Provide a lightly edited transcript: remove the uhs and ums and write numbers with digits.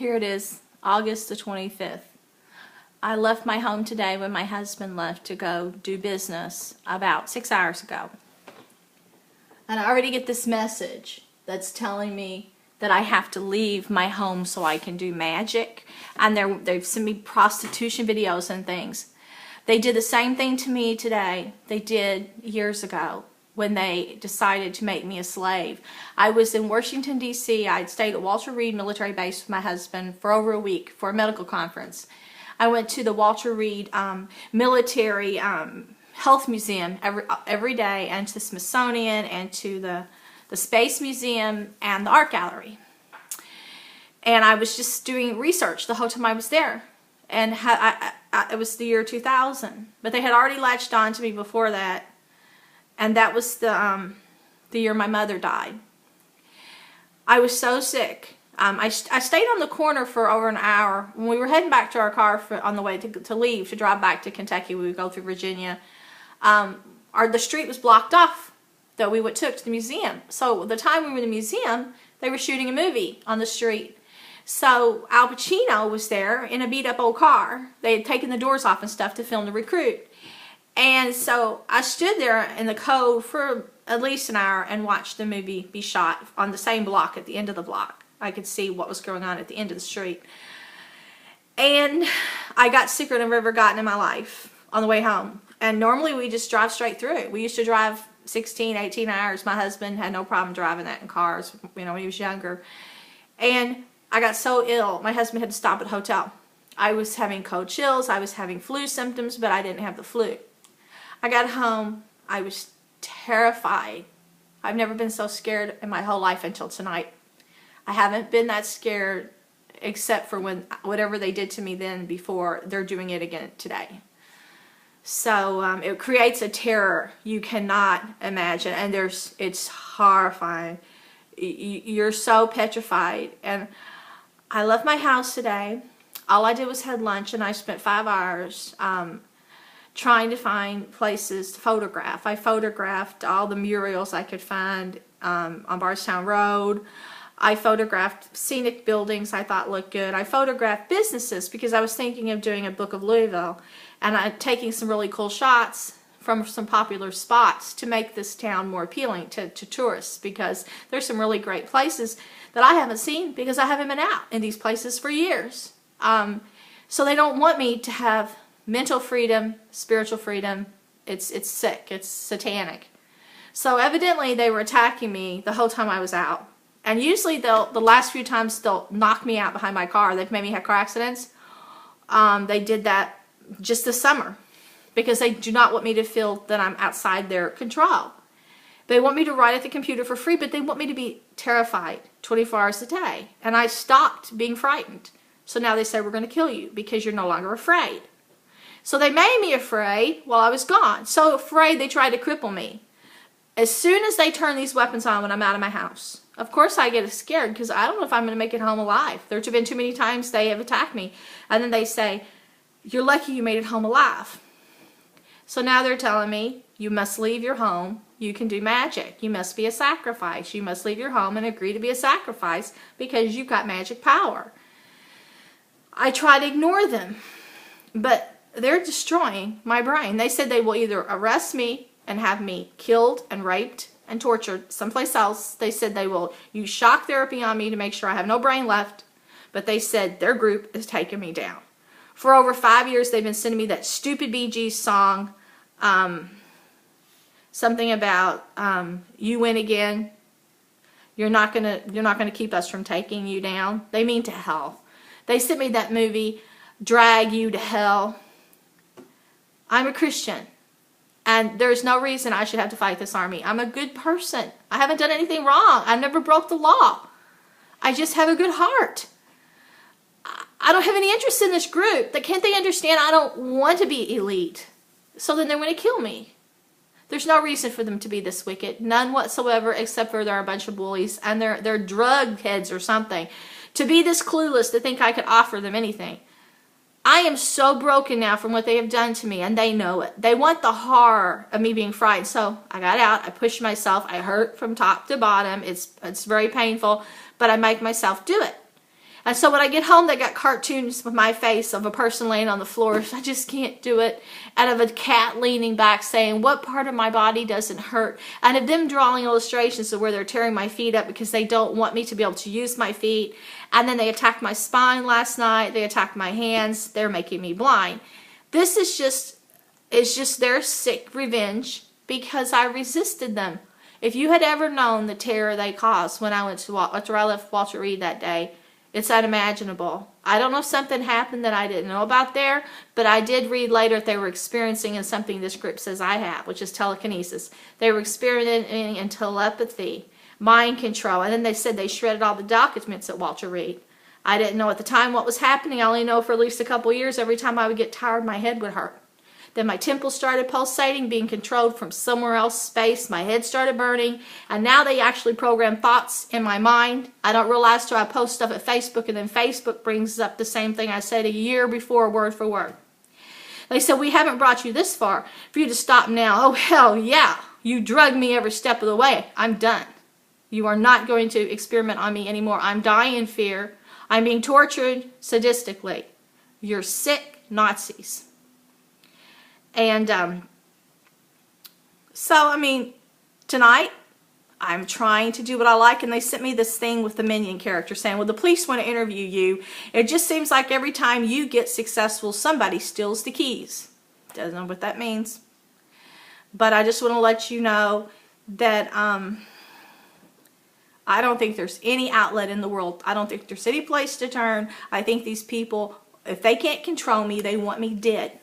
Here it is, August the 25th. I left my home today when my husband left to go do business about 6 hours ago. And I already get this message that's telling me that I have to leave my home so I can do magic. And they've sent me prostitution videos and things. They did the same thing to me today they did years ago when they decided to make me a slave. I was in Washington, D.C. I'd stayed at Walter Reed Military Base with my husband for over a week for a medical conference. I went to the Walter Reed Military Health Museum every day, and to the Smithsonian, and to the Space Museum and the Art Gallery. And I was just doing research the whole time I was there. And it was the year 2000. But they had already latched on to me before that. And that was the year my mother died. I was so sick. I stayed on the corner for over an hour. When we were heading back to our car on the way to leave, to drive back to Kentucky, we would go through Virginia. The street was blocked off that we took to the museum. So the time we were in the museum, they were shooting a movie on the street. So Al Pacino was there in a beat-up old car. They had taken the doors off and stuff to film The Recruit. And so I stood there in the cold for at least an hour and watched the movie be shot on the same block at the end of the block. I could see what was going on at the end of the street. And I got sicker than I've ever gotten in my life on the way home. And normally we just drive straight through it. We used to drive 16, 18 hours. My husband had no problem driving that in cars, when he was younger. And I got so ill, my husband had to stop at a hotel. I was having cold chills, I was having flu symptoms, but I didn't have the flu. I got home, I was terrified. I've never been so scared in my whole life until tonight. I haven't been that scared except for whatever they did to me then before, they're doing it again today. So it creates a terror you cannot imagine, and it's horrifying. You're so petrified. And I left my house today. All I did was had lunch, and I spent 5 hours trying to find places to photograph. I photographed all the murals I could find on Bardstown Road. I photographed scenic buildings I thought looked good. I photographed businesses because I was thinking of doing a Book of Louisville, and I'm taking some really cool shots from some popular spots to make this town more appealing to tourists, because there's some really great places that I haven't seen because I haven't been out in these places for years. So they don't want me to have mental freedom, spiritual freedom. It's sick. It's satanic. So evidently they were attacking me the whole time I was out. And usually the last few times they'll knock me out behind my car. They've made me have car accidents. They did that just this summer because they do not want me to feel that I'm outside their control. They want me to write at the computer for free, but they want me to be terrified 24 hours a day. And I stopped being frightened. So now they say, we're going to kill you because you're no longer afraid. So they made me afraid while I was gone. So afraid they tried to cripple me. As soon as they turn these weapons on when I'm out of my house, of course I get scared because I don't know if I'm going to make it home alive. There have been too many times they have attacked me. And then they say, you're lucky you made it home alive. So now they're telling me, you must leave your home. You can do magic. You must be a sacrifice. You must leave your home and agree to be a sacrifice because you've got magic power. I try to ignore them, but they're destroying my brain. They said they will either arrest me and have me killed and raped and tortured someplace else. They said they will use shock therapy on me to make sure I have no brain left. But they said their group is taking me down. For over 5 years, they've been sending me that stupid Bee Gees song, something about you win again. You're not gonna keep us from taking you down. They mean to hell. They sent me that movie, Drag You to Hell. I'm a Christian. And there's no reason I should have to fight this army. I'm a good person. I haven't done anything wrong. I never broke the law. I just have a good heart. I don't have any interest in this group. Can't they understand I don't want to be elite? So then they want to kill me. There's no reason for them to be this wicked. None whatsoever, except for they're a bunch of bullies and they're drug heads or something. To be this clueless to think I could offer them anything. I am so broken now from what they have done to me, and they know it. They want the horror of me being frightened. So I got out, I pushed myself, I hurt from top to bottom. It's very painful, but I make myself do it. And so when I get home, they got cartoons of my face of a person laying on the floor. I just can't do it. And of a cat leaning back saying, what part of my body doesn't hurt? And of them drawing illustrations of where they're tearing my feet up because they don't want me to be able to use my feet. And then they attacked my spine last night. They attacked my hands. They're making me blind. This is just their sick revenge because I resisted them. If you had ever known the terror they caused when I went to after I left Walter Reed that day, it's unimaginable. I don't know if something happened that I didn't know about there, but I did read later that they were experiencing something this group says I have, which is telekinesis. They were experiencing in telepathy, mind control, and then they said they shredded all the documents at Walter Reed. I didn't know at the time what was happening. I only know for at least a couple years every time I would get tired, my head would hurt. Then my temples started pulsating, being controlled from somewhere else space. My head started burning. And now they actually program thoughts in my mind. I don't realize till I post stuff at Facebook, and then Facebook brings up the same thing I said a year before, word for word. They said, we haven't brought you this far for you to stop now. Oh, hell yeah. You drugged me every step of the way. I'm done. You are not going to experiment on me anymore. I'm dying in fear. I'm being tortured sadistically. You're sick Nazis. And so, I mean, tonight, I'm trying to do what I like, and they sent me this thing with the Minion character saying, well, the police want to interview you. It just seems like every time you get successful, somebody steals the keys. Doesn't know what that means. But I just want to let you know that I don't think there's any outlet in the world. I don't think there's any place to turn. I think these people, if they can't control me, they want me dead.